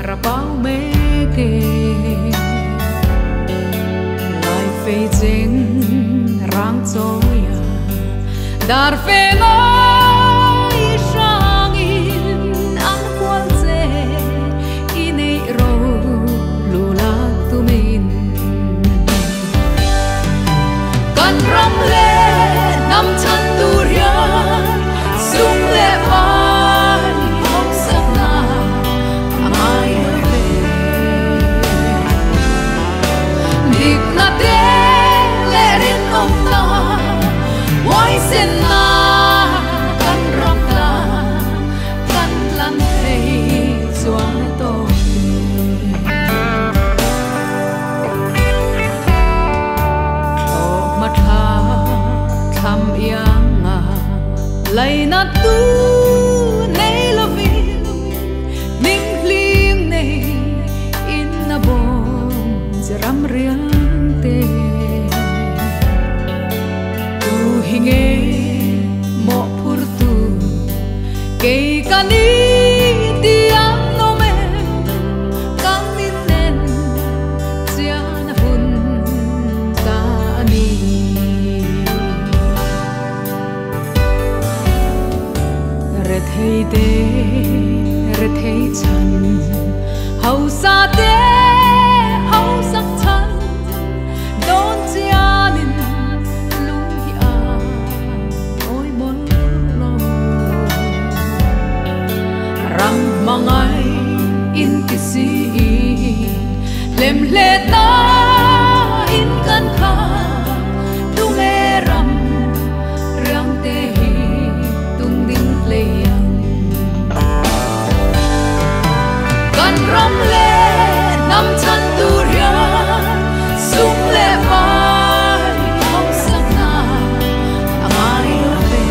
ra bao mê kề lại phê dên rang trôi dar phê ngôi sang in ăn quan dê inei rô lù lạc tu min kan ram le nam chan tu ria sung le vai hong sak na amai le dik na te le rin om na wai sen na kan ram na kan lan thei chuang to ma tha tham yang a lai na tu nei lo vin ning hling nei in na bom ram riang te tu hinge mo phur tu ke kani tiang no me kang min nen chia na hun ta ni re thei te re thei chan hau sa te hau sak chan don chia nin lung hi a oi mon lo ram mangai in kisi lem le ta in kan kha tu me ram riang te hi tung ding le yang kan ram le nam chan tu ria sung le vai hong sak na amai le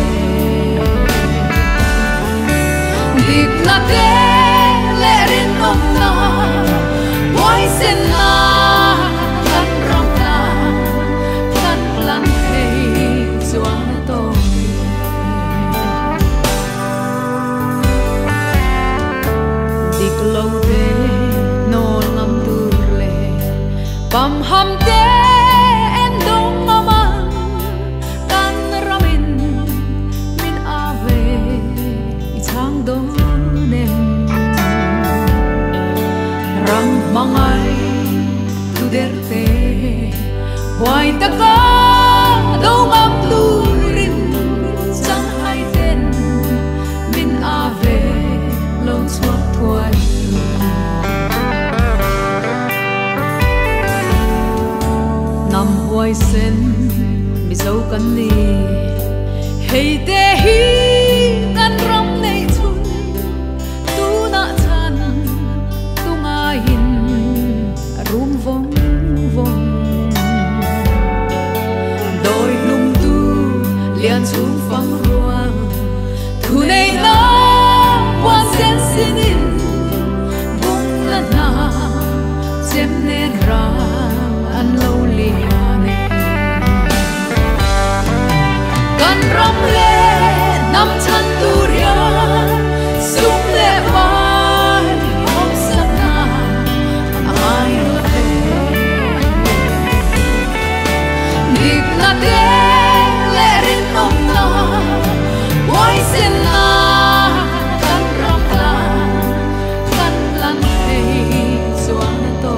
dik na te le rin om na wai sen na kan ram na kan lan thei chuang to dik lo te no ngam tur le pam ham te en dong mama kan ramin min ave i chang do nem ram mangai tu der te hoai ta ka do ngam tu rin chang hai ten min ave lo chuak thuai nam hoai sen mi dâu kan ni hei te hi kan ram nei chun tu na chan tu nga hin rum vong vong đôi lung tu lian chung phang ruang thu nei na quan sen sin in bung la na chem nen ra an lo liane kan ram le nam chan tu ria sung le vai hong sak na amai le dik na te le rin om na wai sen na kan ram na kan lan thei chuang to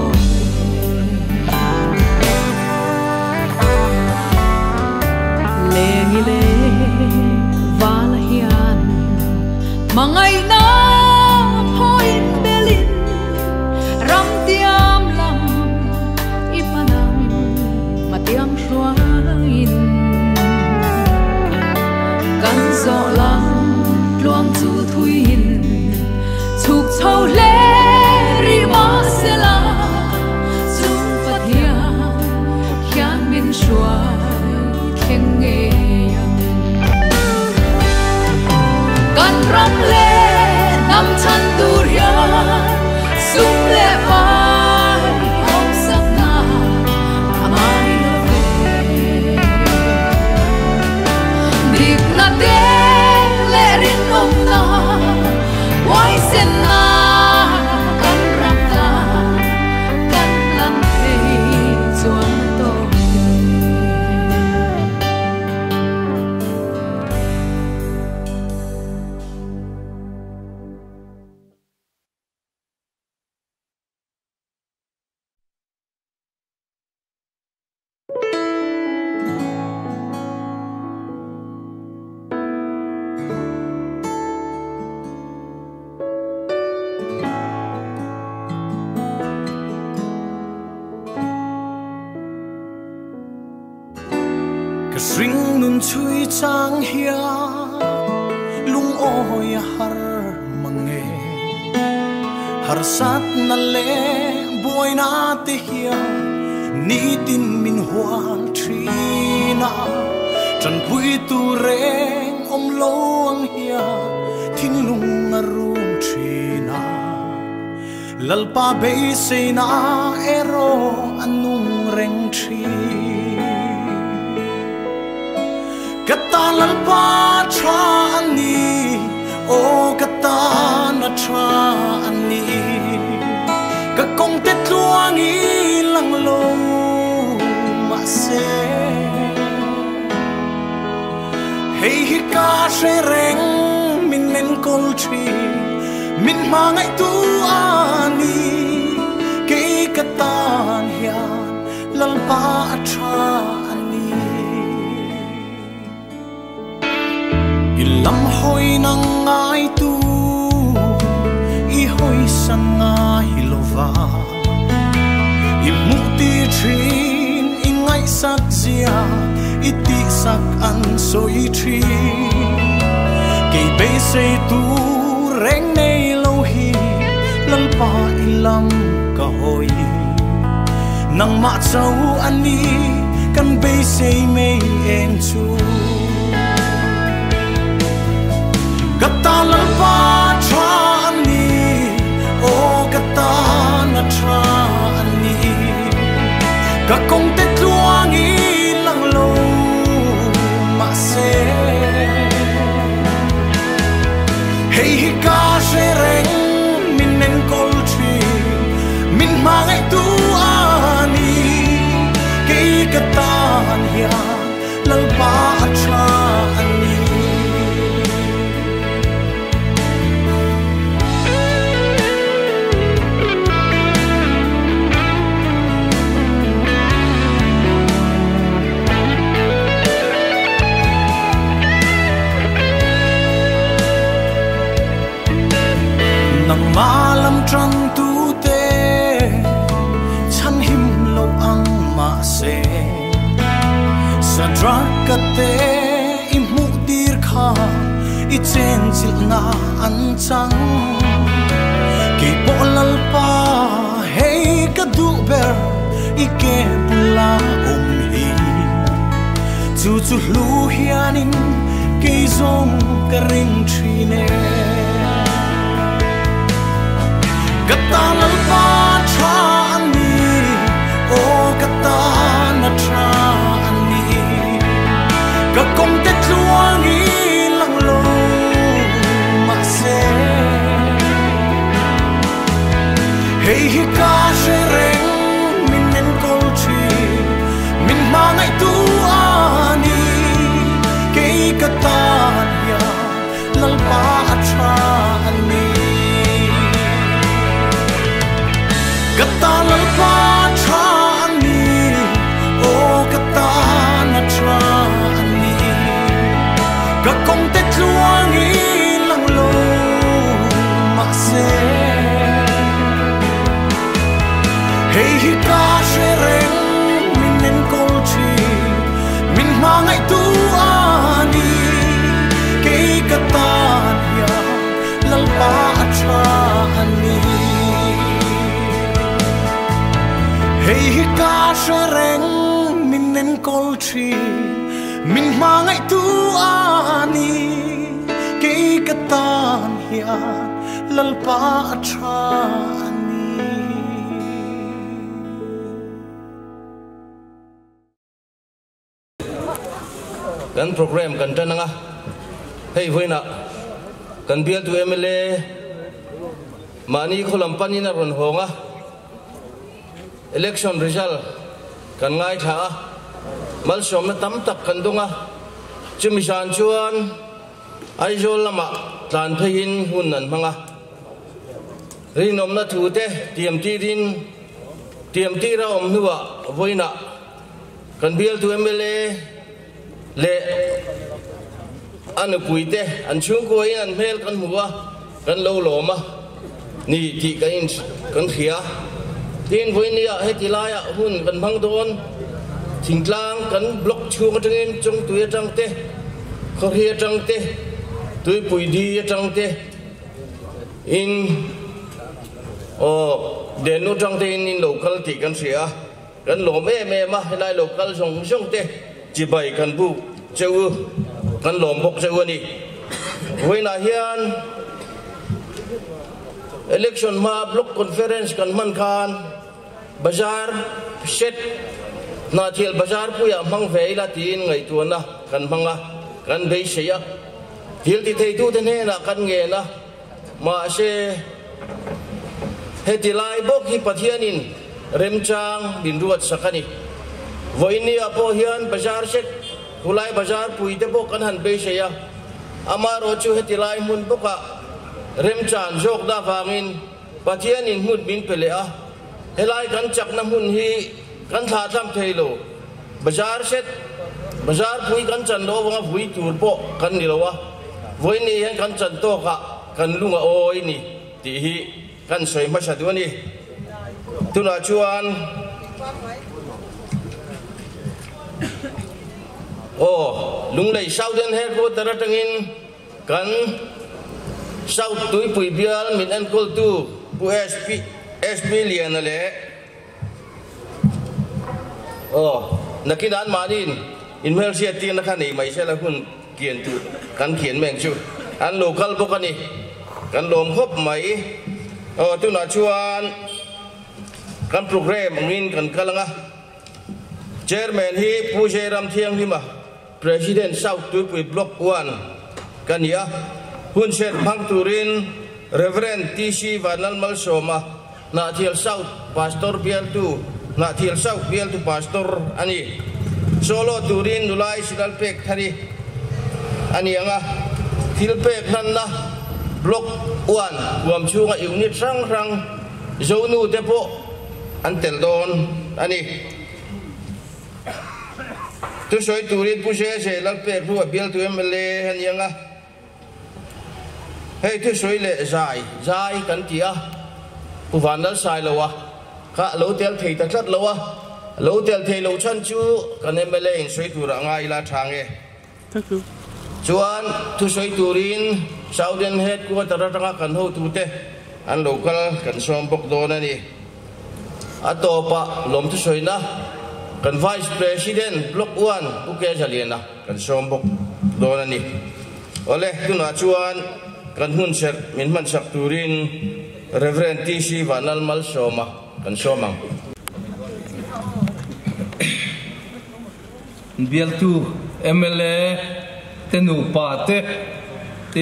lengi le vala hian mangai na phoin belin ram tiam lam ipanang matiang shwain kan zo lang luang chu thuin chuk chau le ri ma se la chung pathia khian min shwai kheng nge yang kan ram le nam chan tu ria sung le vai hong sak na amai le dik na te le rin om na wai sen na kan ram chui chang hia lung oi har mange har sat na le boy na te hia ni tin min hual trina chan pui tu reng om lo ang hia thin lung arum trina lalpa be se na ero anung reng tri kata lalpa tra ani o kata na tra ani ka kong te tluang i lang lo ma se hey hi ka she reng min nen kol tri min mangai tu ani ke katan hian lalpa tra ani ilam hoi nang ngai tu i hoi sang ngai lova i muti trin i ngai sak zia i ti sak an soi tri ke be se tu reng nei lo hi lalpa ilam ka hoi nang ma chau ani kan be se mei en chu kata lalpa tra ani o kata na tra ani ka kong te tluang i lang lo ma se hey hi ka she reng min nen kol tri min mangai tu ani ke kata hia lalpa tra ani nang malam tran tu te chan him lo ang ma se sa drak te i mu dir kha i chen chil na an chang ke bolal pa hey ka du ber i ke pula hi chu chu lu hianin ke zong ka ring trine kata lalpa tra ani o kata na tra ani ka kong te tluang i lang lo ma se hey hi ka she reng min nen kol tri min mangai tu ani ke kata ya lalpa tra ani kata lalpa tra ani o kata na tra ani ka kong te tluang i lang lo ma se hey hi ka she reng min nen kol tri min mangai tu ani ke kata ya lalpa tra ani hey hi ka she reng min nen kol tri min mangai tu ani ke katan hian lalpa tra ani kan program kan tananga hey voina kan bial tu MLA mani kholam panina ron honga election result kan ngai tha mal som na tam tak kan dunga chumisan chuan aizol lama tlan phein hun nan manga rinom na thu te TMT ra om nuwa voina kan bial tu MLA le anu puite an chung ko an mel kan muwa kan lo loma ni ti kan khia tin voinia hetilaya hun kan bang don thỉnh lang kan block chuang tengin chung tuya tang te khoria tang te tui pui di tang te in denu tang te in local ti kan sia kan lo me ma helai local song te chi bai kan bu cheu kan lom bok cheu ni voina hian election ma block conference kan man khan bazar set na thiel bazar puya mang veila tin ngai tu na kan manga kan bei seya thiel ti thei tu te ne na kan nge na ma se heti lai bok hi pathianin remchang bin ruat sakani voini apo hian bazar set hulai bazar pui te bok kan han bei seya amaro chu heti lai mun boka remchan jok da wangin pathianin mut bin pele a helai kan chak na mun hi kan tha tham theilo bazar set bazar pui kan chan do wanga pui tur po kan ni lowa voini hen kan chan to ka kan lunga oi ni ti hi kan soi ma sa du ni tuna chuan lunglei southern headquarter tangin kan south tui pui bial min an kol tu pu SP lian ale nakidan manin in mel sia tin na khan ei mai se la hun kian tu kan khian meng chu an local bokani kan lom khop mai tu na chuan kan program ngin kan kalanga chairman hi pu jeram thiang hi ma president south tui pui block 1 kan ya hun set phang turin reverend TC Vanal Malsoma na thiel south pastor bial tu na thiel south bial tu pastor ani solo turin nulai sidal pek thari ani anga thil pek nan na block 1 wam chunga unit rang zonu depo antel don ani tu soi turin pu se lal pek ru bial tu MLA ani anga hei tu soi le zai kan tia pu vanal sai lawa ka lo tel thei ta thlat lawa lo tel thei lo chan chu kan MLA in soi tu ra ngai la thang e chuan tu soi turin southern head ko ta ra kan ho tu te an local kan som bok do na ni atopa lom tu soi na kan vice president block 1 pu ke jaliana kan som bok do na ni ole tu na chuan kan hun ser min man sak turin reverend TC Vanal Malsoma kan somang bial tu MLA tenu pate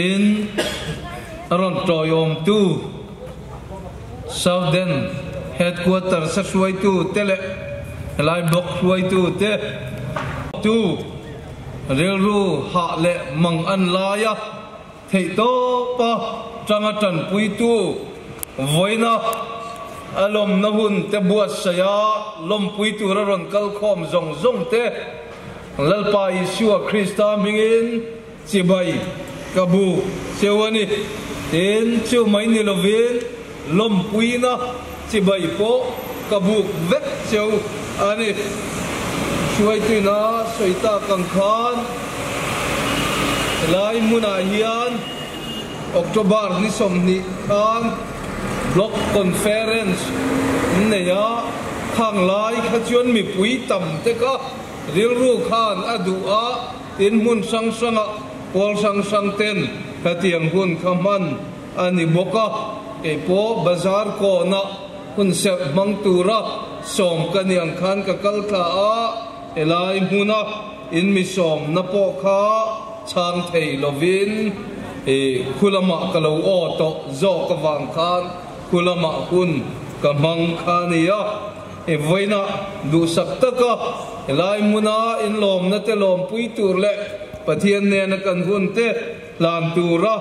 in aron toyom tu southern headquarter sa suai tu tele lai block suai tu te tu rilru ha le mang an laya thei to pa changa chan pui tu voina alom na hun te buat saya lom pui tu ron kal khom zong te lalpa Isua Krista mingin sibai kabu sewani tin chu mai ni lovin lom pui na sibai po kabu vet seu ani suai tu na soita kang khan lai muna hian October ni som ni khan block conference ne ya khang lai khachuan mi pui tam te ka rilru khan adua tin mun sang pol sang ten katiang hun khaman ani boka ke po bazar ko na hun se mang tura som kaniang khan ka kalka a elai muna in mi som na po kha chang thei lovin khulama kalau o to zo ka wang khan khulama hun ka mang khania voina du saktaka elai muna in lom na te lom pui tur le pathian ne na kan hun te lam tura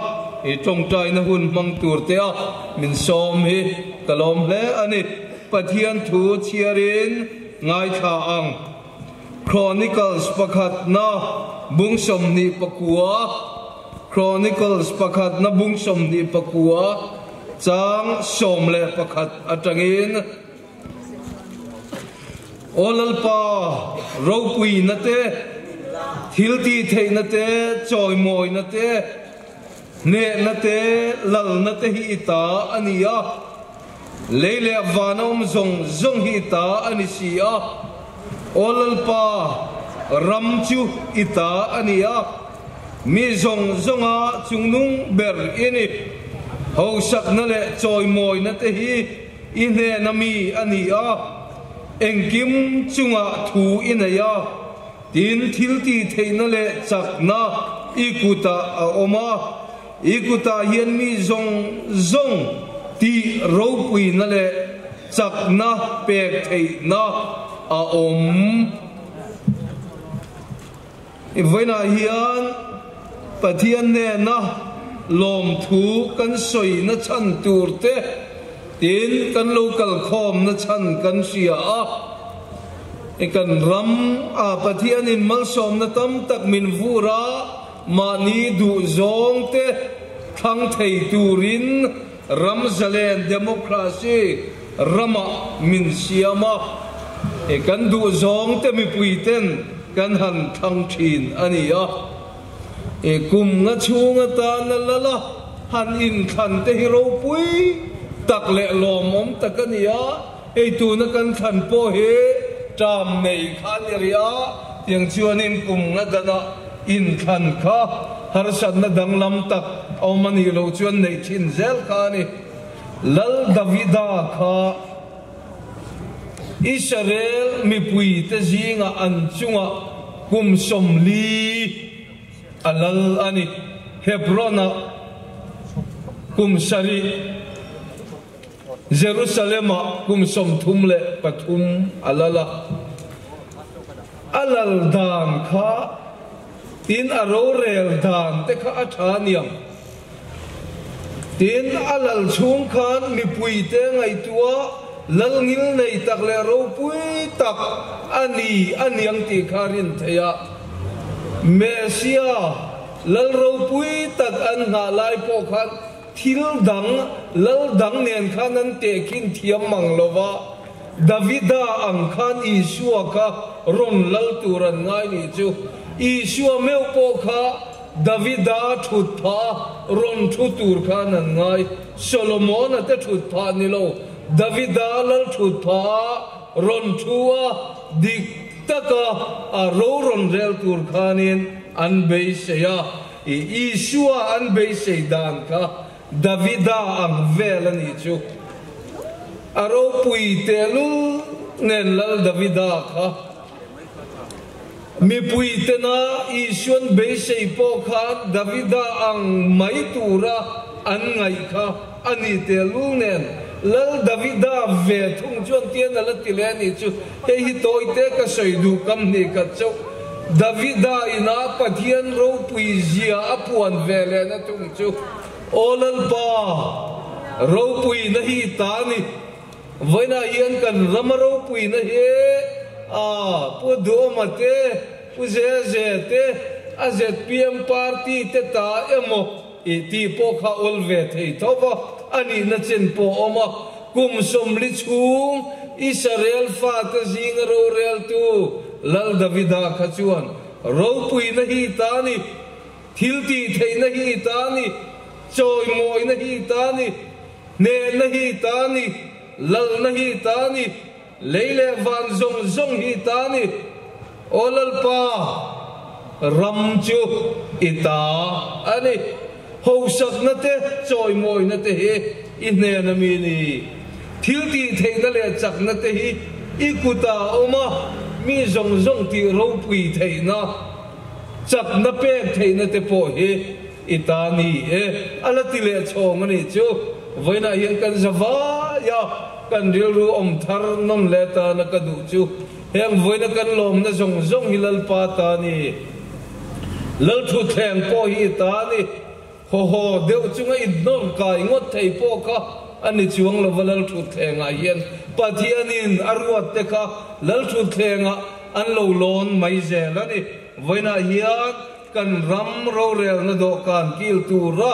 chong trai na hun mang tur te a min som hi kalom le ani pathian thu chiarin ngai tha ang Chronicles pakhat na bungsom ni pakua Chronicles pakhat na bungsom ni pakua chang som le pakhat atangin olalpa ropui na te thilti thei na te choi moi na te ne na te lal na te hi ita ania leile avanom zong hi ita anisia olalpa ramchu ita ania mi zonga chungnung ber ini ho sak na le choi moi na te hi ine na mi ania engkim chunga thu inaya tin thilti theina le chakna ikuta a oma ikuta hian mi zong ti ropui na le chakna pek theina a om ivoina hian pathian ne na lom thu kan soi na chan turte tin kan local khom na chan kan sia ikan ram a pathian in malsom na tam tak min vura mani du zong te thang thei turin ram zalen democracy rama min siama ikan du zong te mi puiten kan han thang thin ania kum nga chunga ta na lala han in khan te hiro pui tak le lom om takania ei tu na kan khan po he tam nei khan ria yang chuanin kum nga dana in khan kha har san na danglam tak au mani lo chuan nei thin zel kha ni lal davida kha Israel mi pui te zinga an chunga kum somli alal ani Hebrona kum sari Jerusalema kum som thumle pathum alala alal dan kha tin arorel dan te kha athaniam tin alal chung khan mi pui te ngai tua lal ngil nei tak le ro pui tak aniang ti kharin theya Mesia lal ro pui tak an na lai po khan thil dang lal dang nen khan an te kin thiam manglova Davida ang khan Isua ka ron lal turan ngai ni chu Isua meu po kha Davida thut pha ron thu tur khan an ngai Solomon ate thut pha ni lo Davida lal thut pha ron thua dik taka a ron rel tur khanin an bei seya Isua an bei seidan ka Davida ang velani chu aro pui telu nen lal Davida ka mi pui tena Isuan bei sei po kha Davida ang mai tura an ngai kha ani telu nen lal Davida ve thung chuan tian la tilani chu he hi toi te ka soi du kam ni ka chu Davida ina pathian ro pui zia apuan vele na tung chu olal pa ro pui na hi tani voina hian kan ramaro pui na he pu do mate pu ze te azet PM party te ta emo ti po kha olve thei thova ani na chen po oma kum som li chung Israel fa ta zing ro rel tu lal Davida kha chuan ro pui na hi tani thilti thei na hi tani choi moi na hi tani ne na hi tani lal na hi tani leile van zong hi tani olal pa ramchu ita ani hosak na te choi moi na te he ine na mi ni thilti theina le chak na te hi ikuta oma mi zong ti ro pui theina chak na pe theina te po he itani alati le chong ani chu voina hian kan zawa ya kan rilu om thar nom le ta na ka du chu heng voina kan lom na zong hilal pa ta ni lal thu theng po hi ta ni ho deu chunga idnom kai ngot thei po ka ani chuang lo lal thu thenga hian pathianin arwat te kha lal thu thenga an lo lon mai zel ani voina hian kan ram ro rel na do kan kil tu ra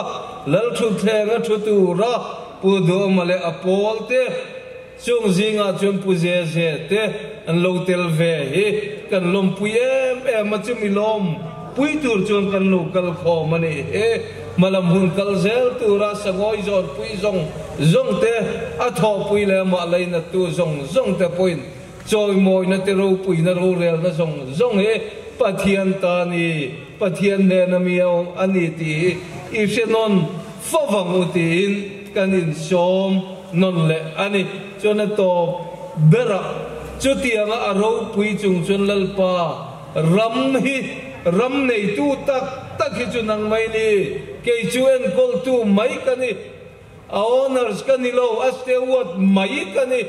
lal thu thenga thu tu ra pu do male apol te chung zinga chun puje je te an lo tel ve hi kan lom pui em ma chu mi lom pui tur chun kan lo kal kho mani e malam hun kal zel tu ra sangoi zon pui zong te a tho pui le ma lai na tu zong te point choi moi na te ro pui na ro rel na zong he pathian ta ni pathian ne na miao ani ti i shenon fawang utin kanin som non le ani chona to bera chutianga aro pui chung chun lalpa ram nei tu tak hi chunang mai ni ke chuen kol tu mai kani owners kani lo aste wat mai kani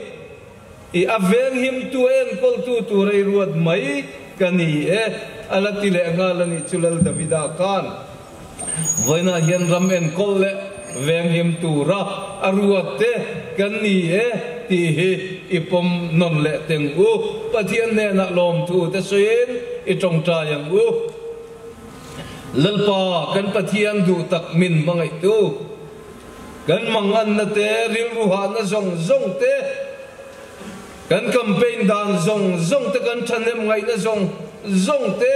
I aveng him tu en kol tu rei ruat mai kani alatile ngalani chulal Davida kan voina hian ram en kol le veng him tu ra aruat te kani ti hi ipom non le teng u pathian ne na lom tu te soin I trong tra yang u lalpa kan pathian du tak min mangai tu kan mangan na te ril ruha na zong te kan campaign dan zong te kan thanem ngai na zong te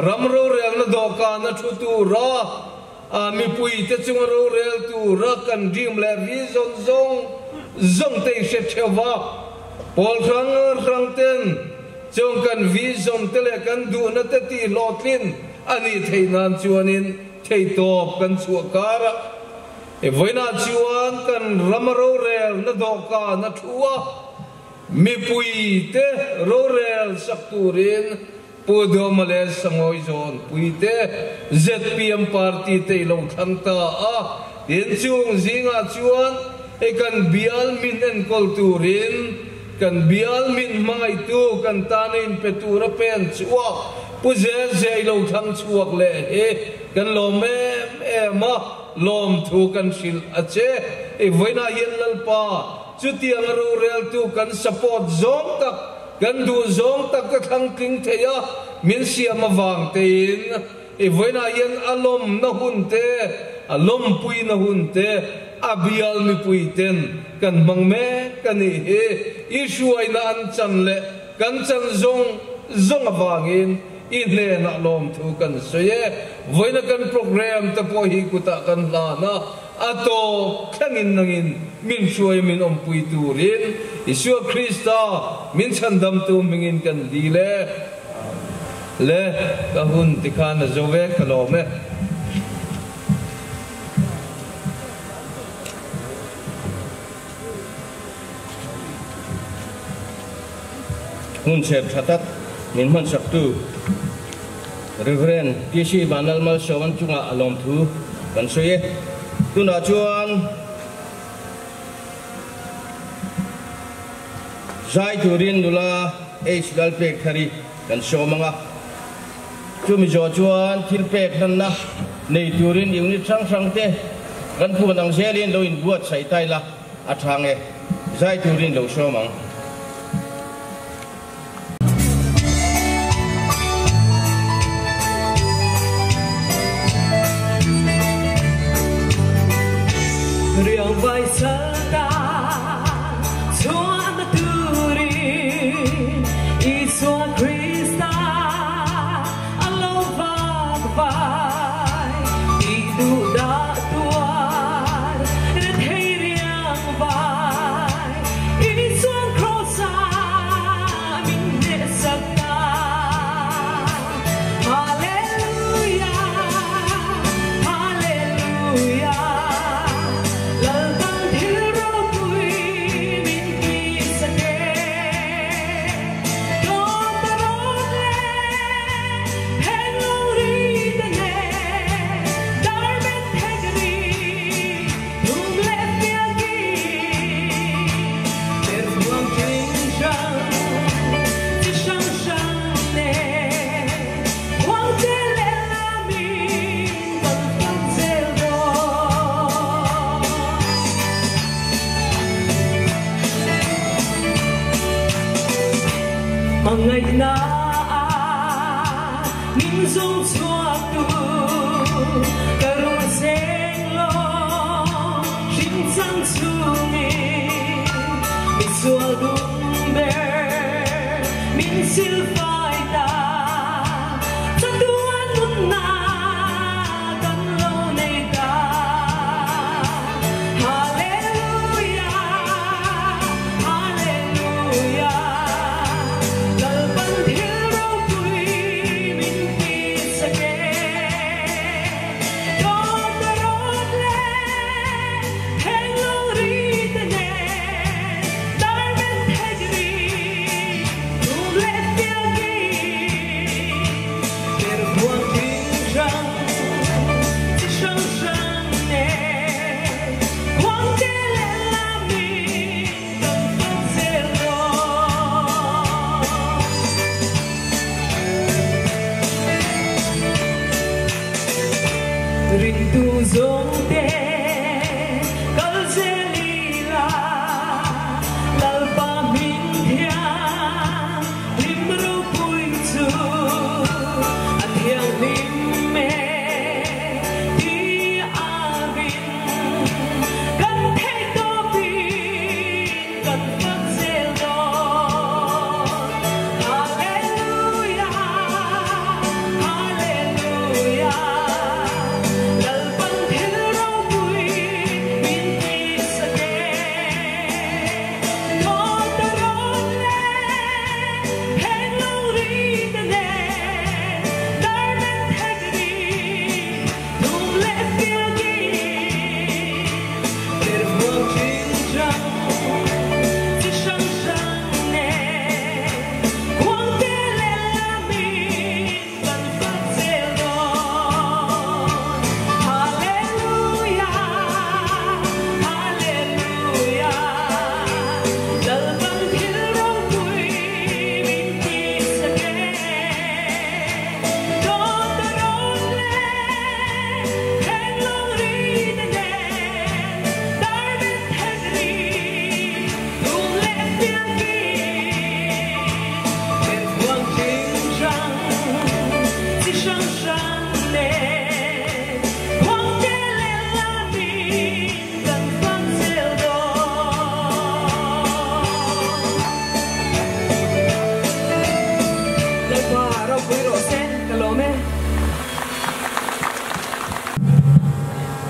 ramro rel na doka na thu tu ra mi pui te chung ro rel tu ra kan dream le vi zong te she chewa pol rang ten chung kan vi zong te le kan du na te ti lotlin ani theinan chuanin thei top kan chuakara e voina chuan kan ramro rel na doka na thuwa mi pui te ro rel sakturin podo male sangoi zon pui te ZPM party te lo thangta tin chung zinga chuan e kan bial min en kulturin kan bial min mai tu kan tanin petura pen chuak puje je lo thang chuak le kan lom ma lom thu kan sil ache e voina yen lalpa chutiang ro rel tu kan support zong tak kan du zong tak ka thang king theya min siam awang te in e voina yen alom na hun te alom pui na hun te abial mi pui ten kan mangme kan he ishuai na an chan le kan chan zong awangin inle na lom thu kan soye voina kan program ta po hi kuta kan la na ato klangin nangin min shuai min pui turin Isu Krista min chandam tu mingin kan dile le kahun tikana zove kalome hun sep thatat min man saktu Reverend Kishi Banalmal Shawan chunga alom thu kan soye tuna chuan Zai turin dula dal pek thari kan somanga chumi jo chuan thil pek nan na nei turin unit sang te kan pu nang selin lo in buat sai tai la athange zai turin lo somang riang vai sa ta chuan Isu Krista alova vai idu da tuar thei riang vai Isu crossa min ne sakta hallelujah hallelujah ngày na min dung chua tu karung seng lo shin sang chu mi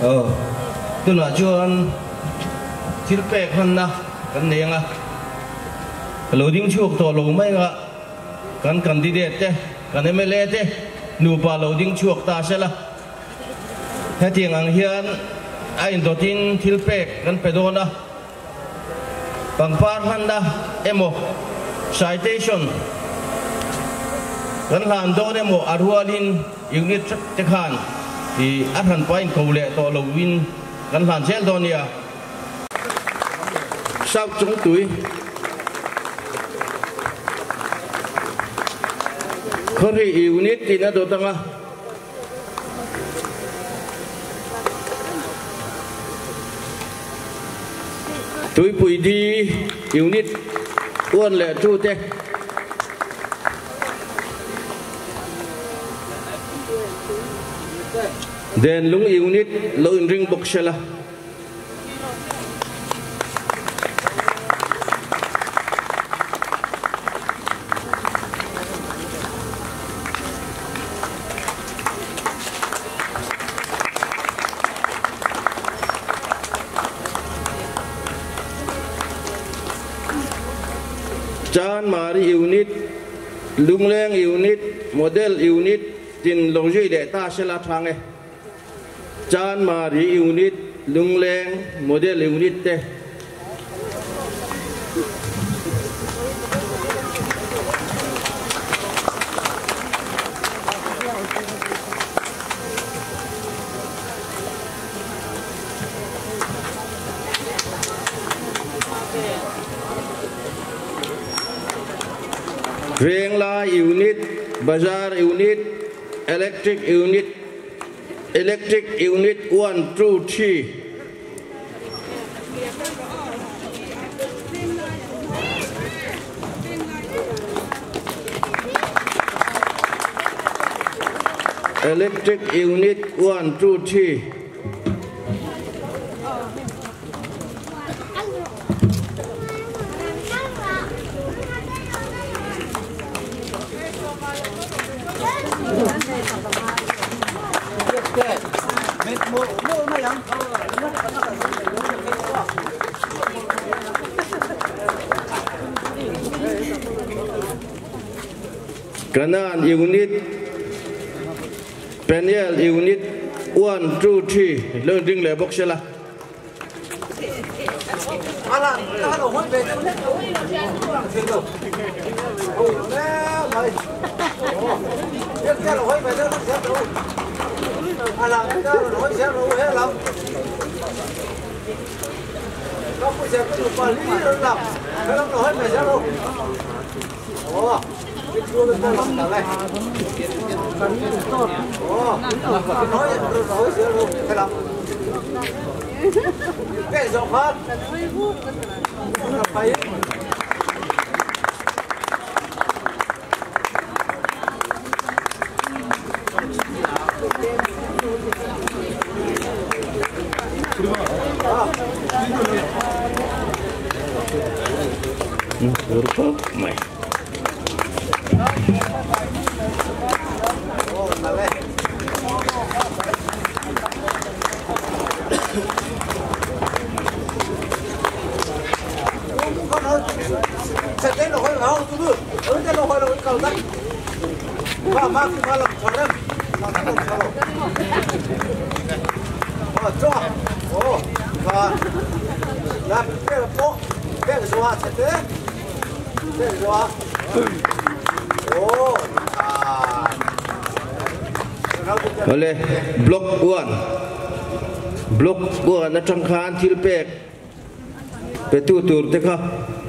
tu na chuan thil pek han na kan nenga loading chuak to lo mai nga kan candidate te kan MLA te nu pa loading chuak ta sela hetiang ang hian a in dotin thil pek kan pedona pangpar han da emo citation kan han do emo arhualin unit te khan thì ắt hẳn point cầu lệ to lầu win gắn hàn chết đó nè sao chúng túi không thì unit thì nó đồ tăng à túi bụi đi unit uốn lệ chu thế then lung unit lo in ring box sela chan mari unit lungleng unit model unit tin longjui de ta sela thange chan mari unit lungleng model unit te Rengla unit bazar unit electric unit 1 2 3 electric unit 1 2 3 Kanan unit panel unit 1 2 3 lên ring lệ box là cái rộng hơn phải mày sẽ đến rồi không tôi được đến đây rồi rồi cầu đấy và mang cái làm cho đấy cho và làm cái bộ cái số sẽ thế cái số oleh block 1 na tangkhan thil pek pe tu tur te kha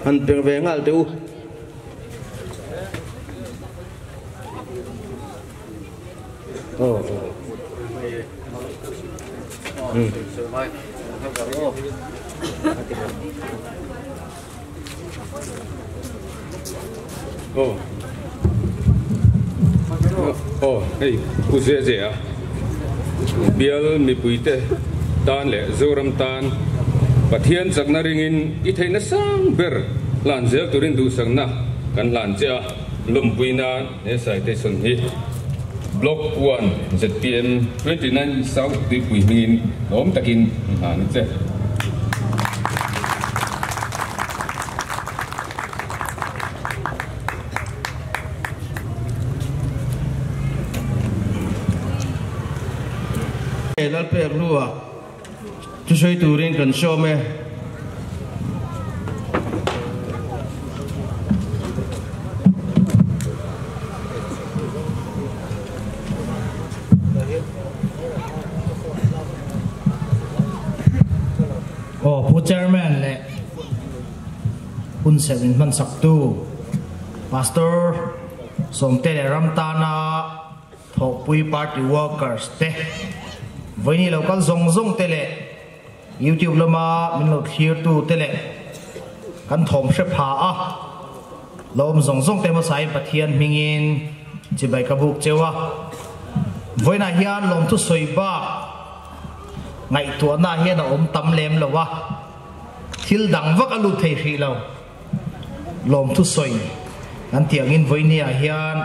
han peng vengal te u hey, uzeze bial mi puite tan le zoram tan pathian chakna ringin I theina sang ber lan zel turin du sangna kan lan cha lumpuina e sai te sun hi Block 1 ZPM 29 South Tui Min Om Takin Hanse Lal pe rua tu soi turin kan show meผู้ chairman และคุณเซวินมันสักตู pastor สมเตเลรัมตานาทอกปุย party workers เตวันนี้เราก็ส่งเตเล YouTube เรามามินเราเขียนตูเตเลกันถมเสพาเราส่งเตมาใส่ปะเทียนมิงินจีใบกระบุกเจ้าวันนี้เฮียนลมทุสวยบ้าไงตัวหน้าเฮียนอมตำเล็มแล้ววะทิลดังวักอลุเทฮีเราลมทุสวยนั่นเตียงอินวันนี้เฮียน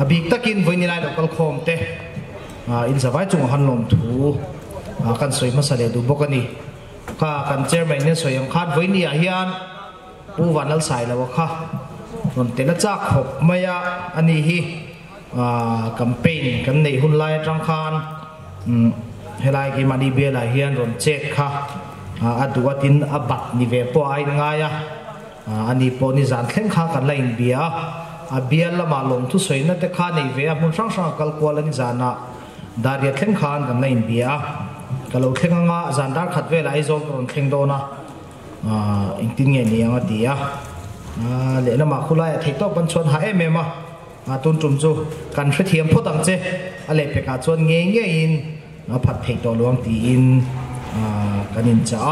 อบิกตะกินวันนี้ไล่เราก็คมเตอินสบายจุงหันลมถูกันสวยมาเสด็จดูบกันนี่ก็กันเจอแมนเนี่ยสวยยังคาดวันนี้เฮียนผู้วันนั้นใส่แล้ววะค่ะนนเตละจักหกมายาอันนี้ฮีกัมเปญกันในหุ่นไล่จังคานเฮลัยกิมาดีเบลเฮียนรอนเช็คค่ะอัดวัตินอับัดนิเวปไอ้ง่ายอันนี้ปนิจานเข่งข้ากันไล่เบียเบียละมาลงทุสวยนั่นแต่ข้าในเวียมุนช่างกัลกวลนิจานะดาริยเข่งข้ากันไล่เบียกัลเข่งง่าจานดาร์ขัดเวลาไอโซกรอนเข่งโดนะอิงติงเงี้ยนี่ยังดีเลนมาคุไลเทคโตบัญชวนหายเมมาตุนจุ่มจูกันเทียมพูดตั้งเจอะไรเปกาชวนเงี้ยอินผัดเทคโตลวงตีอินกันนินจ้า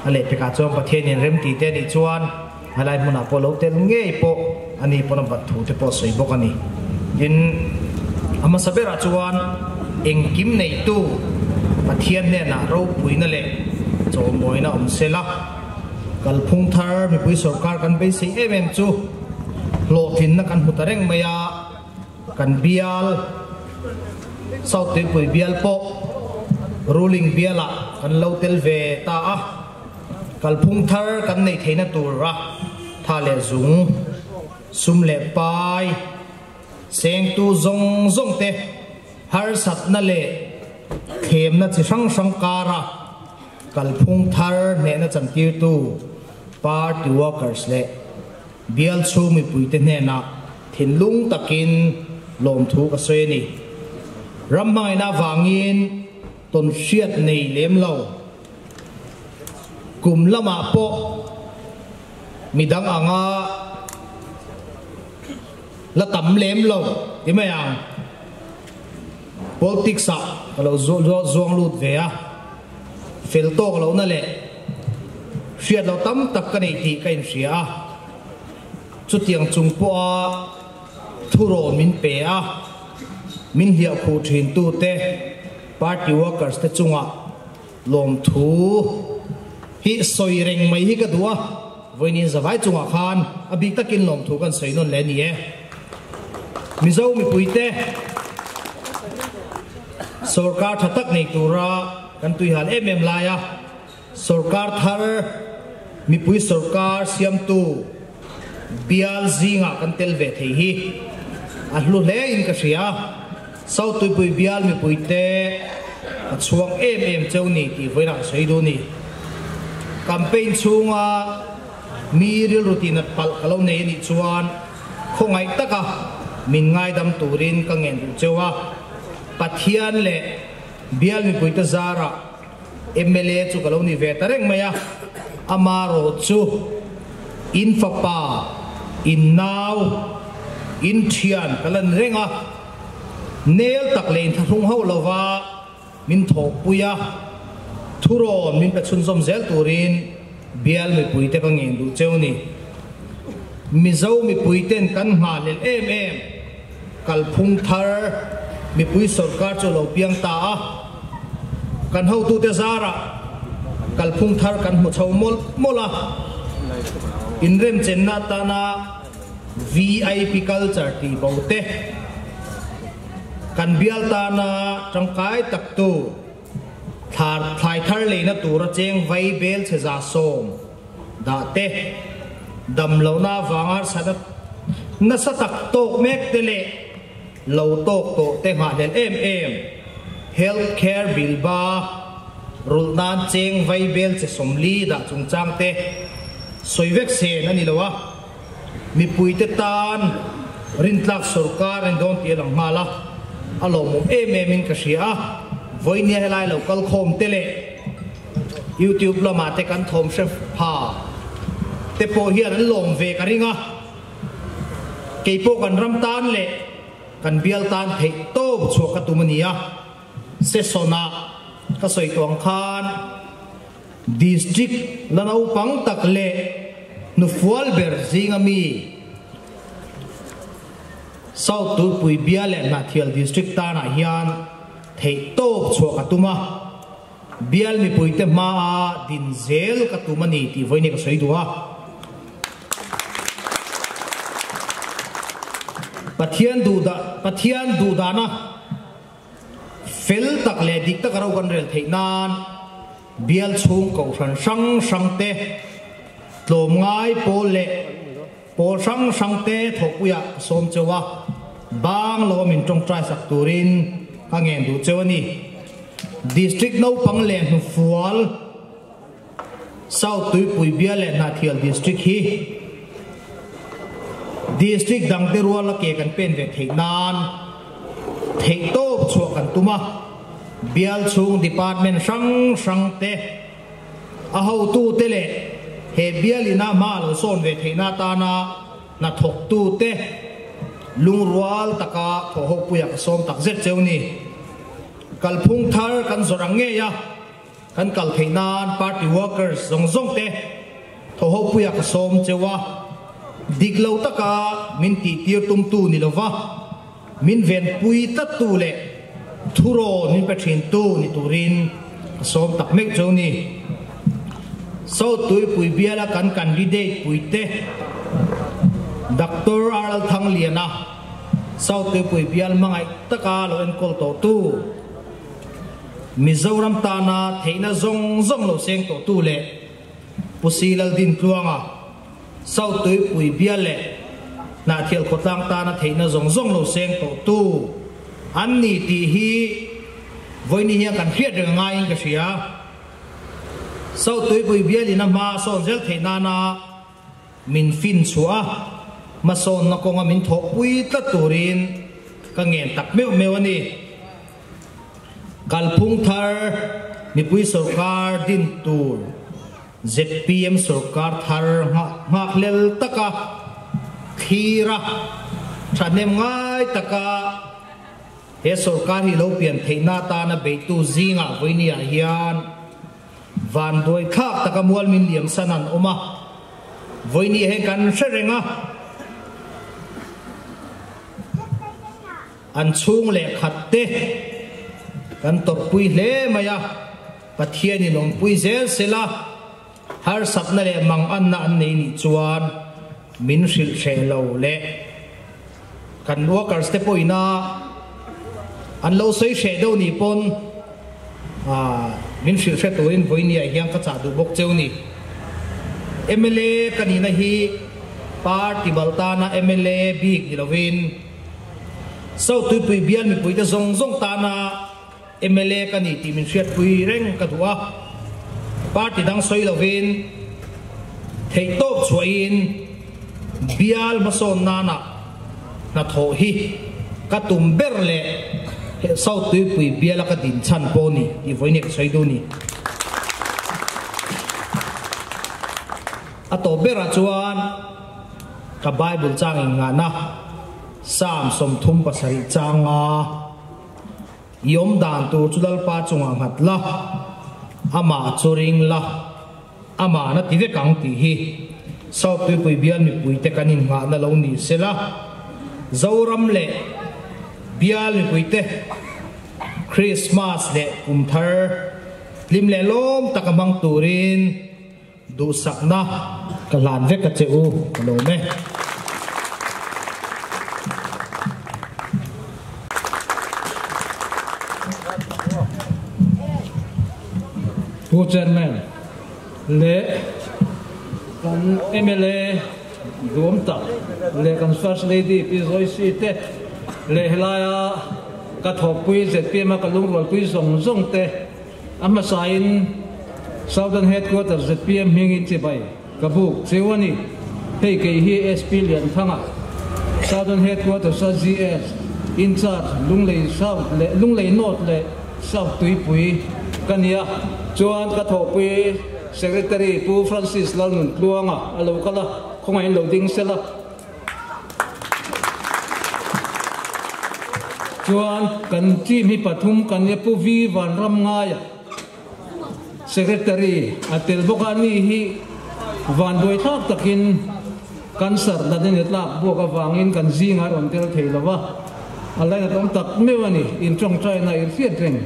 อะไรเปกาชวนประเทศนี้เริ่มตีเตนิชวนอะไรมุนาโปโลเตลเงี้ยโปอันนี้ปนบัตถุเตปสวยบกันนี่ยินอามาสเบราชวนเองกิมในตู้ประเทศเนี่ยนะเราปุยนั่นแหละโจมวยนะเซล่ากัลพุงทาร์มีปุยสกการกันไปสิเอเมมจูโลทินนักการหุตเร่งมายากันเบียลเศร้าติปุยเบียลโปรูลิงเบียละกันเลวเตลเวตากัลพุงทาร์กันในเทนตูระทาเลซุงซุมเลปายเสียงตูซงเตฮาร์สัตนั่นแหละเข็มนั่นจะสังการะกัลพุงทาร์เนี่ยนั่นจันทิวตูparty workers เละเบียลชูมีปุยเตเนนะถิ่นลุงตะกินลมถูกสวยนี่รำไม่น่าวางินต้นเชียดในเลี้ยมเรากลุ่มละมาโปมีดังอ่างละตำเลี้ยมเราที่ไม่ยัง politics เราจวงลุดเวียเฟลโต้เรานั่นแหละเสียเราตั้มตักกันในที่กันเสียจุดยังจุงปัวทุโรมินเปียมินเหี่ยวคู่ถิ่นตู้เตะ party workers เตจุงะลมทูฮิสอยเร่งไม่ฮิกระดัววันนี้จะไว้จุงะคานอบิกตะกินลมทูกันสวยนนแลนี่มิเจ้ามีปุยเตะสรการทักในตัวระกันตุยหันเอ็มลายะสรการทาร์มีปุยสรการเสียมตูเบียลซิงะกันเตลเวทฮีอัลลุเลอินกษียาเศร้าตุยปุยเบียลมีปุยเตะช่วงเอ็มเจ้านี่ที่ไว้หนักสวยดูนี่แคมเปญช่วงมีเรื่องรูทีนปัลกเราในนี่ชวนคงไงตะกะมินไงดำตูรินกังเงินดูเจ้าปัทยานเล่เบียลมีปุยเตซาระMLA จุกเรานี่เวทเร่งไหมอะอามาโรจูอินฟ้าป่าอินนาวอินเทียนกันลันเร่งอะเนลตักเลนทั้งทุ่งเฮาลาวามินทบปุยะทุรอนมินเป็ดชุนสมเซลตูรินเบียลมีปุยเตกังเงินดูเจ้านี่มิเจ้ามีปุยเต้นกันหาเลนกัลพุงทาร์มีปุยสรการจุลเปียงตากันเฮาตูเตซาระกัลพุงทาร์กันหัวเชาวมลาอินเรมเจนนาตานา VIP culture ที่บ่าวเต กันเบียลตานาจังไกตักตูทาร์ทายทาร์เลยนะตัวระเจงไวเบลเชจาโซมดาเตดำเหล่านาฟังอาร์สัตนัสตักโตกเมกเตเลเหล่าโตกโตเตมาเดนhealth care bill ba rul nan cheng vai bel che somli da chung chang te soivek se na ni lowa mi puite tan rin tlak sarkar en don ti lang mala alo mo min ka sia voi ni helai local khom tele youtube lo ma te kan thom chef pha te po hian an lom ve ka ringa ke po kan ram tan le kan bial tan thei to chho ka tumania se sona ka soi tong khan district lanau pang tak le nu fual ber zingami south tu pui bia le na thial district ta na hian thei to chho ka tuma bial mi pui te ma din zel ka tumani ti voini ka soi duwa pathian du da na fel tak le dik tak ro kan rel thei nan bial chung ko sang te tlom ngai pol sang te thokuya som chewa bang lo min tong trai sak turin ka ngen du chewani district no pang le hu fual south tui pui bial le na thial district hi district dang te rual ke kan pen ve thei nan thei to chho kan tuma bial chung department sang te a ho tu te le he bial ina ma lo son ve thei na ta na thok tu te lung rual taka tho ho puya ka som tak zet chewni kalphung thar kan zorang nge ya kan kal thei nan party workers zong te tho ho puya ka som chewa diglo taka min ti tir tum tu ni lova min ven pui ta tu le thuro min pathin tu ni turin som tak mek choni so tui pui biala kan candidate pui te Dr. Aral Thang Liana so tui pui bial mangai taka lo en kol to tu Mizoram ta na theina zong lo seng to tu le pusilal din kluanga sau tui pui bia le na thial khotlang ta na theina zong lo seng to tu an ni ti hi voini hi kan hriat reng ngai ka sia sau tui pui bia li na ma son zel theina na min fin chua ma son na ko nga min thok pui ta turin ka ngen tak meu ani kalphung thar mi pui sarkar din tur ZPM sarkar thar ngak lel taka khira thanem ngai taka he sarkar hi lo pian theina ta na be tu zinga voini a hian van doi khak taka mual min liam sanan oma voini he kan serenga an chung le khatte kan tor pui le maya pathiani long pui zel sela har sapna le mang an na an nei ni chuan min hril she lo le kan workers te poina an lo sei she do ni pon min hril she to in voini a hiang ka cha du bok cheu ni MLA kanina hi party baltana MLA big ilovin so tu pui bian mi pui te zong ta na MLA kani ti min hriat pui reng ka duwa party dang soi lovin thei top chuain bial mason nana na tho hi ka tum ber le sau tu pui bial ka din chan poni i voini ka soi do ni ato bera chuan ka bible chang nga na sam som thum pasari changa yom dan tu chudal pa chunga ngatla ama churing la ama na ti ve kang ti hi sau tu pui bial mi pui te kanin nga na lo ni sela zoram le bial mi pui te Christmas le kumthar lim le lom takamang turin du sakna kalan ve ka cheu lo me ผู้เจนแมนเละกันMLAรวมตักเละกัน First Lady พี่โซยซีเตเละลายกระทบปุยเสร็จพี่มากันลุงรวยปุยส่งเตอามาใส่ Southern Headquarters เสร็จพี่มีเงินจะไปกระบุกเสียวันนี้ให้เกี่ย SP เหรียญทั้งอ่ะ Southern Headquarters GS in charge ลุงเลยเศร้าเลยลุงเลยโนดเลยเศร้าตุยปุยกันเนี่ยจวนกระทบปุย Secretary ผู้ Francis เราหนุนลวงอ่ะเราก็ละคงให้เราดิ้งเสร็จละจวนกันที่มีปฐุมกันเนี่ยผู้วิวันรำง่าย Secretary อาทิตย์บุกนี้ฮีวันโดยทักตะกินกันสารดันเนี่ยลากบวกกับวางอินกันซีงารอนเตลเทลวะอะไรนะต้องตักเมื่อวันนี้อินจงใจในอินเสียเอง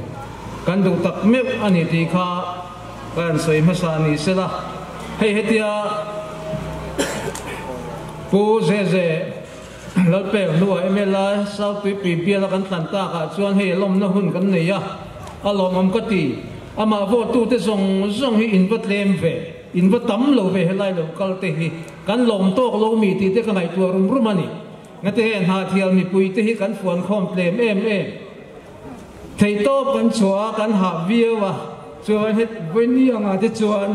กันดูตักเมื่ออันนี้ที่ข้าการใส่มาสานีเสละให้เหตุยาผู้เจเราเปิดด้วยเมื่อไรสาวตุยปีเบียร์กันตันตากชวนให้ลมน้ำหุ่นกันเนี่ยอารมณ์มันก็ตีอามาโวตูที่ส่งให้อินวัดเลมเวอินวัดตั้มโลเวให้ไล่โลกัลเตหิกันลมโตกโลมีตีที่กันไหนตัวรุ่มมันนี่งั้นที่เห็นหาเทียมมีปุยที่กันฝนคอมเพลมเอ็มไทยโตกันชัวกันหาเวียวะชวนให้เว้นนี่ยังอาจจะชวน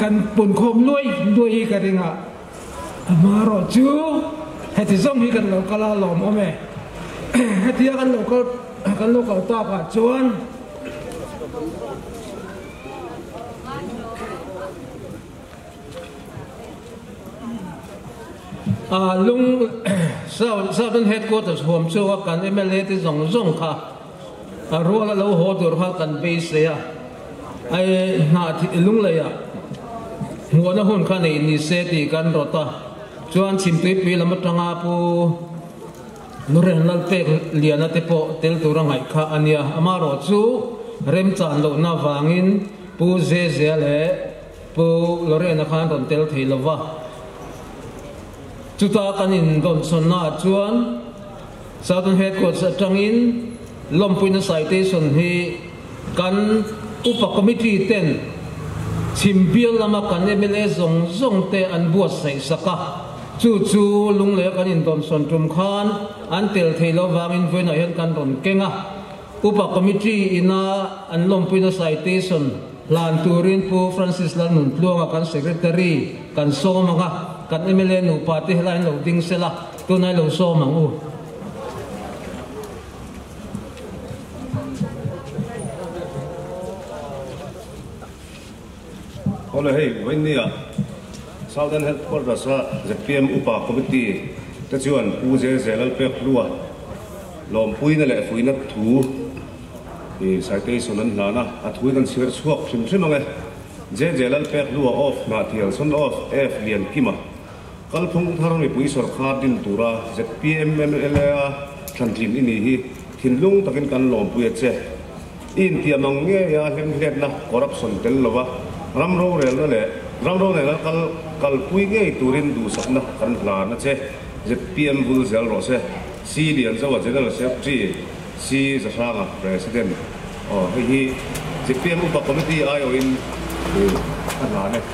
กันปุ่นคมลุยกันเองอ่ะมารอจูให้ที่ส่งให้กันเราก็ลาหลอมเอาแม่ให้ที่กันเราก็ตากชวนลุงSouthern Headquarters ผมเชื่อว่ากันMLAที่ส่งค่ะรู้ว่าเราโหดรู้กันเบสเลยไอ้หน้าที่ลุงเลยหัวหน้าหุ่นข้านี่นิเศษกันรถจวนชิมติปีละมัดงาปูนุเรนลัลเปกเลียนติโปเตลตุรังไงข้าอันนี้อามารอจูเริ่มจานโลน่าวางินปูเจเล่ปูลเรนข้านรอนเตลทีลวะจุดตากันอินโดนสนนาจวน Southern Headquarters จังอินลมปุยนสายเตสนฮีกันอุปกรรมที่เต้นชิมเบียลมากันMLAส่งเตอันบวชใส่สักจู่ลุงเล็กกันอินโดนสนจุมขานอันเตลเทลวามินเวนเห็นกันโดนเก่งอุปกรรมที่อินาอันลมปุยนสายเตสนลานตูรินผู้ Francis ลานุนพลวงกัน Secretary กันโซมังกัน MLA หนูปาติไลน์เราดิ้งเสละตัวนายเราโซมังก็เลยให้วันนี้Southern Headquarters จะเตรียมอุปกรณ์ที่จะชวนผู้เจริญเปิดรัวลมปุยนั่นแหละปุยนัดถูสายเตยส่วนนั้นหลานะถูกันเสือชวกชิมมั้งเจริญเปิดรัวออฟนาเทียนส่วนออฟเลียนกิมากัลพงทารมีปุยสรคาดินตุระจะPMMLAทันทีมอินี่ฮีทินลุงตะกินกันลมปุยเจอินเทียมังเงียเห็นเห็นนะคอร์รัปชันเต็มเลยวะรำโรเรลนั่นแหละรำโรเนี่ยกัลปุยเงี้ยตูรินดูสักนะกันหลานนะเจจะPMบุลเซลโรเซซีเดียนจะว่าจะนั่นเซฟจีซีจะสร้างอ่ะ President ให้จะPMอุปกรณ์ที่ไอโออินกันหลานเนี่ย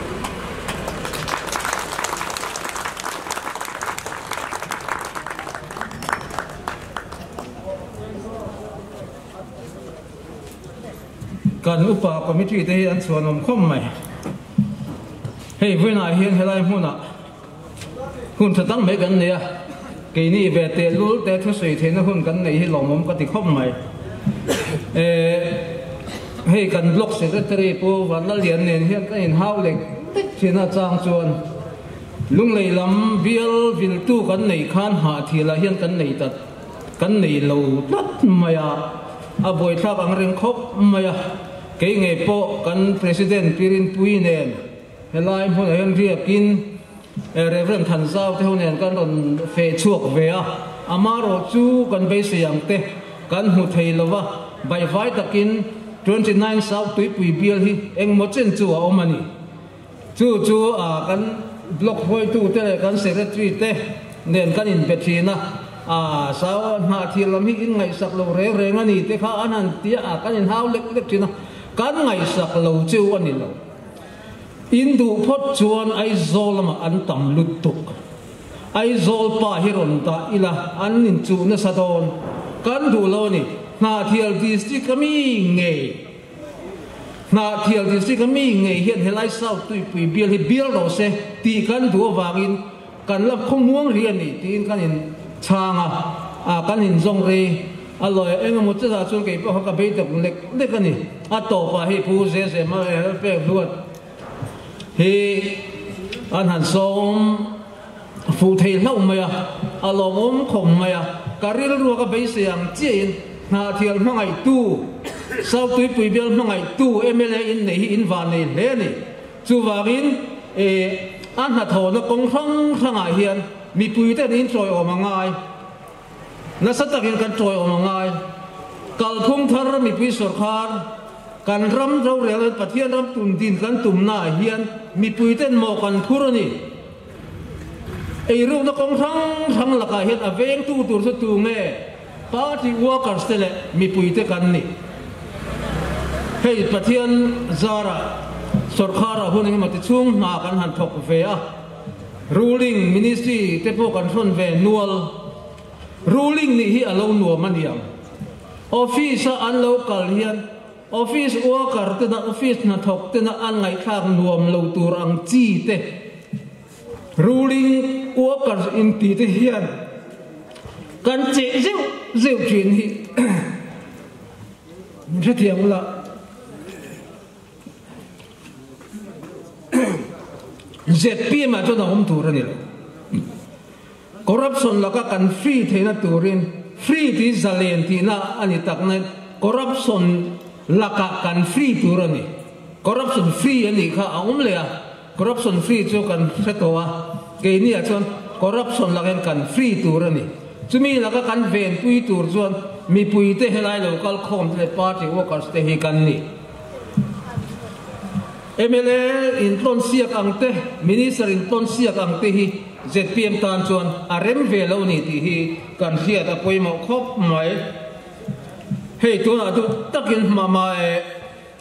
การอุปกรณ์ที่ได้อันส่วนนมข้มไหมให้เวลาเห็นให้ไรหุ่นหุ่นจะตั้งไม่กันเนี่ยกี่นี่แบบเตะรู้แต่ทุกสิ่งเทนหุ่นกันในให้หลงมุมก็ติดข้มไหมให้กันล็อกเสร็จจะรีบวันละเหรียญเนี่ยเห็นก็เห็นห้าวเล็กที่น่าจ้างชวนลุงเลยลำเบียลวิลตู้กันในข้านหาทีละเห็นกันในตัดกันในเราตัดมาอาบอยทักอังเริงคบมาเกี่ยงไงโปกัน President พิรินปุยเนนเฮลายพวกเห็นเรียกกินเรเวรนทันซาวเท่าเนนกันโดนเฟชวกเวียอามาโรจูกันไปเสียงเตกันหุเทลวะใบไฟตะกิน29 South ตุยปุยเบียลฮีเอ็งหมดเส้นจัวอมันนี่จู่กันบล็อกไว้ตู้เตะกัน Secretary เตเนนกันอินเปทีนะสาวนาทีลำหิ้งไงสักโลเร่งันนี่เตข้าอันนั้นเตี้ยกันอินห้าวเล็กๆจีนะ kan ngai sak lo chu ani lo in du phot chuan ai zol ma an tam lut tuk ai zol pa hiron ta ila an nin chu na sadon kan du lo ni na thial district kami nge na thial district kami nge hian helai sau tui pui bial hi bial lo se ti kan du wangin kan lap khong muang rian ni tin kan in changa kan in zong re aloi engam chu sa chun ke pa ka be tok lek de kan ni a to pa hi pu se ma pe luat hi an han som phụ thầy lâu mày à lòng ôm khom mày à karil ruột cái bấy siang chiến na thial mang ai tu sau tuổi bùi biel mang ai tu MLA in này in van này lẽ này chu vangin an hạt thổ nó công khăng ai hiền mi bùi tên in trôi ở mang ai na sát tắc in kan trôi ở mang ai kal phung thar mi bùi sor khar kan ram rau rel pathian ram tun din kan tum na hiền mi bùi tên mo kan thur ni ai ru na kong thang la ka het aveng tu tur su tu nge party workers tele mi puite kan ni hei pathian zara sarkara huning ma ti chung ma kan han thok ve a ruling ministry te po kan thon ve nual ruling ni hi alo nu man yam office an local hian office worker te na office na thok te na an ngai thak nuam lo tur ang chi te ruling workers in Peter hian kan che zeu chuyện hi rất thiệt là ZPM mà cho nó không thủ ra nè corruption là các kan free thế na turin free thì zalen thì na ani tak na corruption là các kan free tu ra nè corruption free ani kha le à corruption free cho kan setowa cái này chọn corruption là kan free tu ra nè chúng mình là các kan ven pui tur chọn mi pui te helai local com te party workers te hi kan ni MLA in ton siak ang te minister in ton siak ang te hi ZPM tan chọn arem ve lo ni ti hi kan sia ta poi mo khop mai hei tu na tu takin mama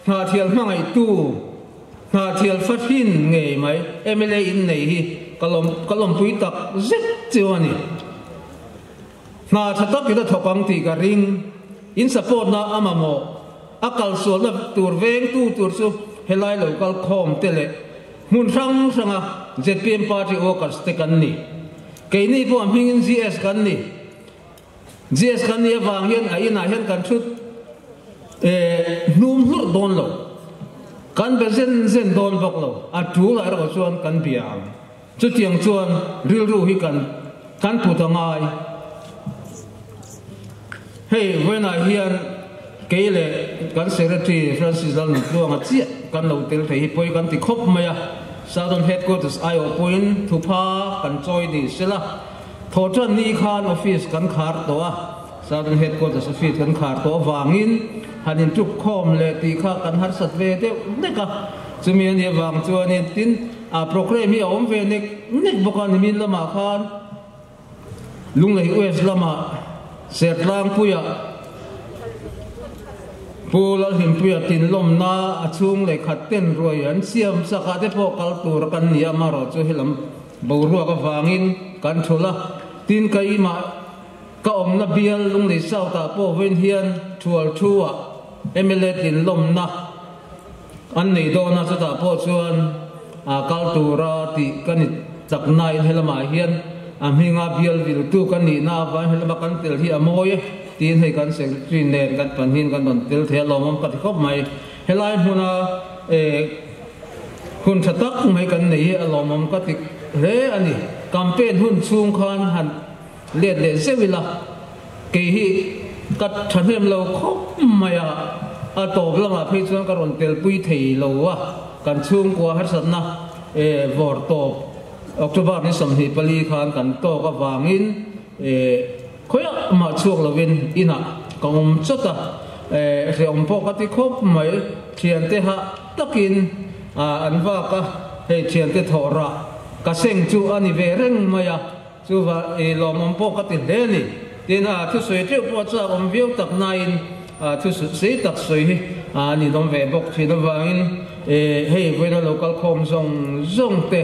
na thial mangai tu na thial fathin nge mai MLA in nei hi kalom pui tak zet chiwani na thatak kita thokang ti ka ring in support na amamo akal so na tur veng tu tur su helai local com tele mun ranga ZPM party workers te kan ni ke ni po am hingin GS kan ni wang hian a ina hian kan thut num hur don lo kan be zen don bok lo a tu la ro chuan kan biam chu tiang chuan ril ru hi kan putangai hey when I hear kele kan secretary Francis Dal nuang chi kan lo tel thei poi kan ti khop maya southern headquarters IO point to pa kan choi ni sela thotan ni khan office kan khar to a southern headquarters office kan khar to wangin hanin tuk khom le ti kha kan har sat ve te neka chumi ani wang chuan in tin a program hi om ve nek bokan min lama khan lunglei west lama setlang puya pulal him puya tin lom na achung le khaten roi an siam saka te po kal tur kan nia maro chu hilam boru ka wangin kan thola tin kai ma ka om na bial lunglei sau ta po ven hian thual thua MLA tin lom na an nei do na cha ta po chuan a kal tura ti kan tak nai helama hian amhinga bial vil tu kan ni na ba helama kan tel hi amoy tin hei kan secretary nen kan panhin kan don tel the lomom pat khop mai helai huna hun thatak mai kan nei alomom ka tik re ani campaign hun chung khan han le sevila ke hi kat thanem lo khop mai a to lama phei chuan ka ron tel pui thei lo wa kan chung kwa har satna vor to October ni samhi pali khan kan to ka wangin khoya ma chuak lovin ina kongom chota reom po ka ti khop mai thian te ha takin anwa ka he thian te thora ka seng chu ani ve reng maya chu wa lomom po ka ti leni tin thu soi te po cha om viu tak nain thu sei tak soi ni dom ve bok thi dom wangin hei voina local khom zong te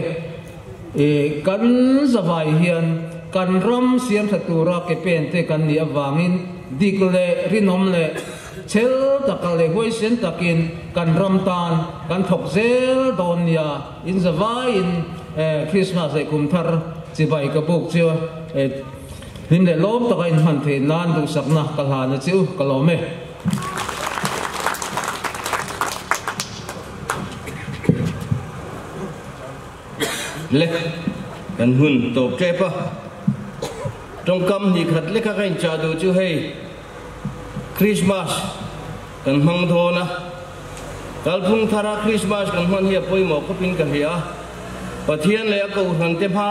kan zawai hian kan ram siam thatura ke pen te kan ni awangin dikle rinom le chel takale hoi sen takin kan ram tan kan thok zel don ya in zawai in Christmas e kum thar chi bai ka buk chiu him le lom taka in han the nan du sakna kalha na chiu kalome le kan hun top trepa trong kam ni khat le ka kain cha du chu hei Christmas kan mang thona kalphung thara Christmas kan man hi poi mo ko pin ka hia pathian le ko han te pha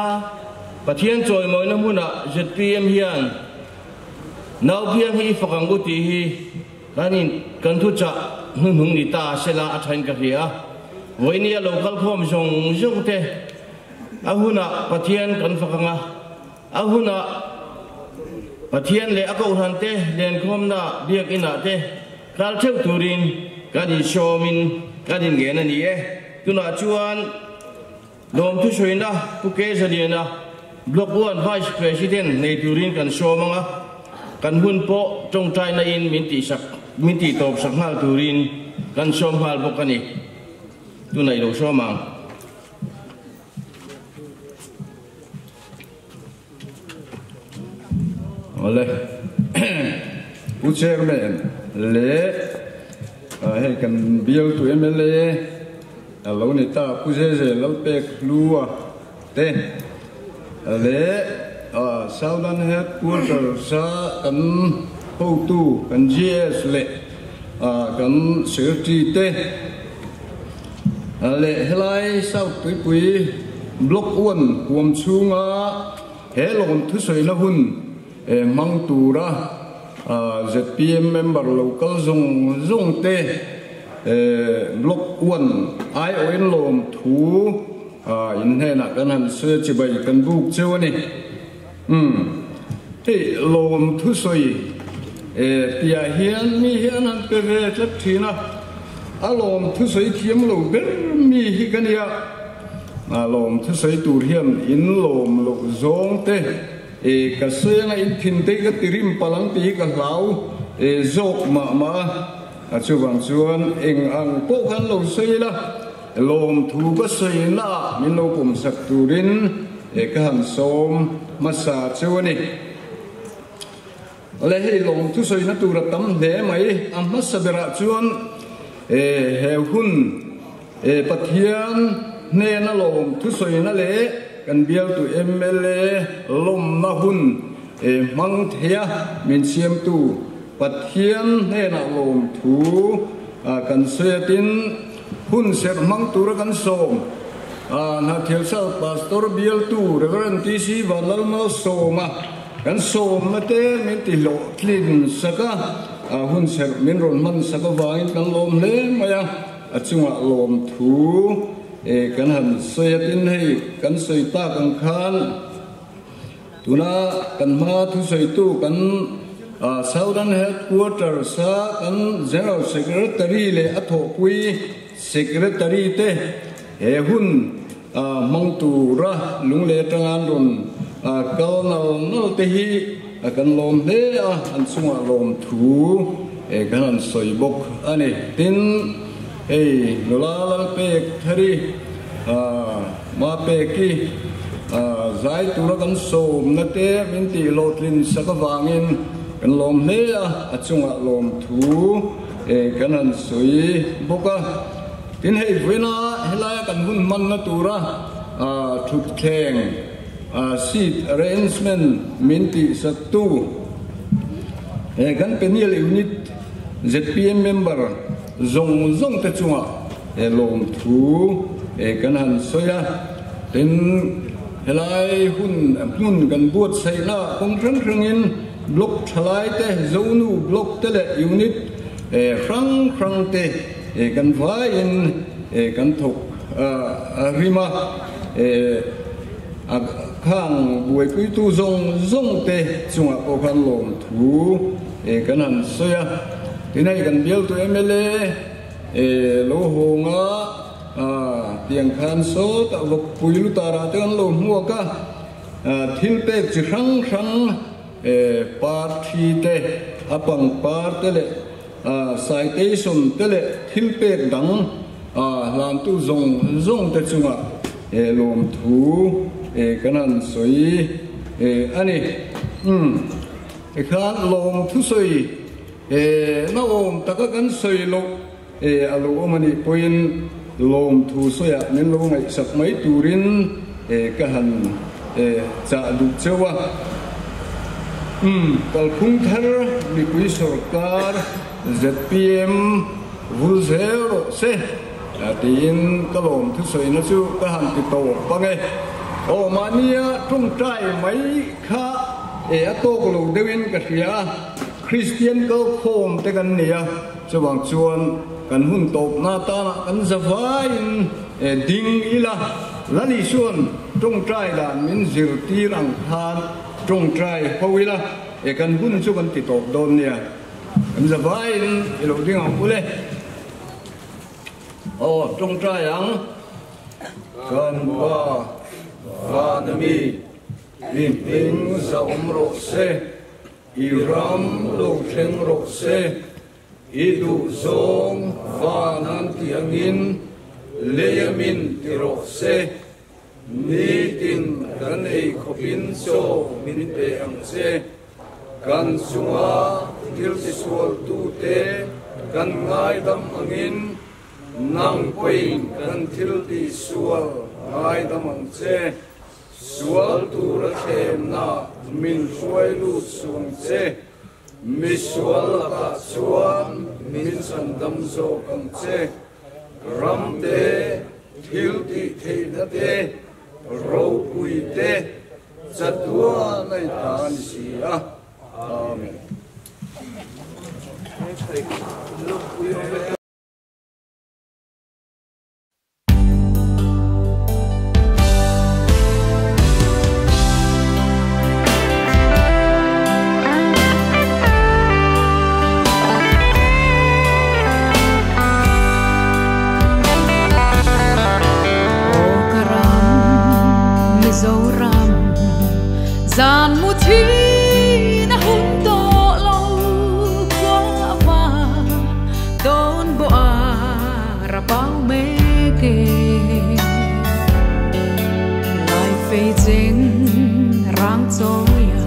pathian choi moi na muna ZPM hian nau phiang hi fakang bu ti hi kanin kan thu cha nun hung ni ta sela athain ka hia voinia local khom jong te ahuna pathian kan fakanga ahuna pathian le ako han te len khom na biak ina te kal theu turin kanin shomin kanin nge na ni e tuna chuan lom thu soina puke zaliana block 1 vice president nei turin kan shomanga kan hun po trong trai na in min ti top sak hal turin kan shom hal bokani tunai lo shomang ole u chairman le hay kan bill to MLA alo ni ta pu je lo pek lua te le southern headquarters sa kan ho tu kan GS le kan security te le helai south pui block 1 huam chunga helon thu soi na hun mang tura ZPM member local zong te block 1 ai oin lom thu in he na kan han se chi bai kan buk chew ni te lom thu soi tia hian mi hian han pe ve chat thina alom thu soi thiam lo ber mi hi kan ya lom thu soi tur hian in lom lo zong te ka soyanga in thin te ka tirim palang ti ka lau zok ma chuwang chuan eng ang po khan lo soila lom thu ka soina min lo pum sak turin ka han som masa chuani le he lom thu soina tura tam de mai amma sabera chuan he hun pathian ne na lom thu soina le kan bial tu MLA lom na hun mang thea min siam tu pathian he na lom thu kan setin hun ser mang tu ra kan som na thial sa pastor bial tu reverend TC Valal ma soma kan som na te min ti lo tlin saka hun ser min ron man saka wangin kan lom le maya achunga lom thu kan han soyatin hei kan soita kan khan tuna kan ma thu soitu kan southern headquarters sa kan general secretary le atho pui secretary te he hun mang tu ra lung le tangan ron kalnal nal te hi kan lom le an sunga lom thu kan han soibok ani tin nulal pek thari ma peki zai tura kan som na te min ti lotlin sakawangin kan lom ne achunga lom thu kan han sui boka tin hei vena helaya kan hun man na tura thut kheng seat arrangement min ti satu kan penial unit ZPM member zong te chunga lom thu kan han soya tin helai hun kan buat sai na kong thrang in block thalai te zonu block te le unit krang te kan vai in kan thok rima khang buai pui tu zong te chunga ko kan lom thu kan han soya tinai kan bial tu MLA lo honga tiang khan so ta vok puilu tara tan lo mua ka thil pe chi rang rang party te apang par te le citation te le thil pe dang lam tu zong te chunga lom thu kanan soi ani khan lom thu soi na om taka kan soi lo alo mani poin lom thu soya nen lo ngai sak mai turin ka han cha du chewa kal khung thar mi pui sarkar ZPM vuzero se tin kalom thu soi na chu ka han ti to pa nge o mania tung trai mai kha ato ko lo dewin ka ria Christian ko khom te kan nia chawang chuan kan hun top na ta kan zavain ding ila lani suan tung trai dan min zir ti rang than tung trai howila kan hun chu kan ti top don nia kan zavain ilo ding ang ule tung trai ang kan ba na mi lim ping sa umro se iram lo thleng ro se idu zong vanan tiangin leyamin tiro se nitin kan ei khopin so min pe ang se kan sunga til si sual tu te kan ngai dam angin nang poin kan til ti sual ngai dam ang se sual tu ra them na min suai lu sung se mi sual ka chuan min san dam zo kang se ram te thil ti thei na te ro pui te chatua nai tan si a amen gian mu thi na hun to lo qua va don bo ra bao me ke lai fe jing rang cho ya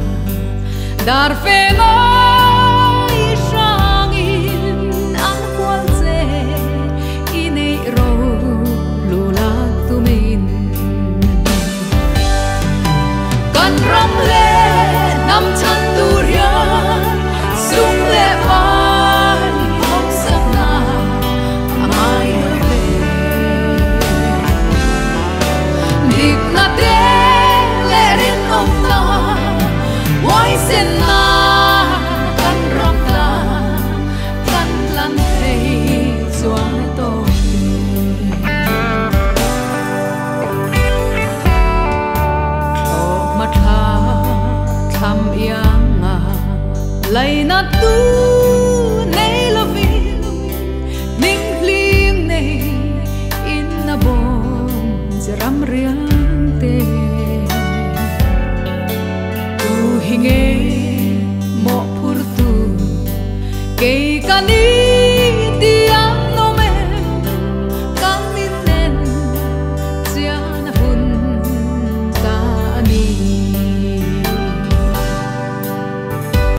dar fe mai sang in an kwal je ine ro lu la tu min kan ram le nam chan tu ria sung le vai hom sat na amai le dik na de le rin om ta wai sen na kan ram ta kan lan thei chuang to tham yang lai na tu nei lo vi ning lim nei in na bom ram riang te tu hinge mo phur tu ke kani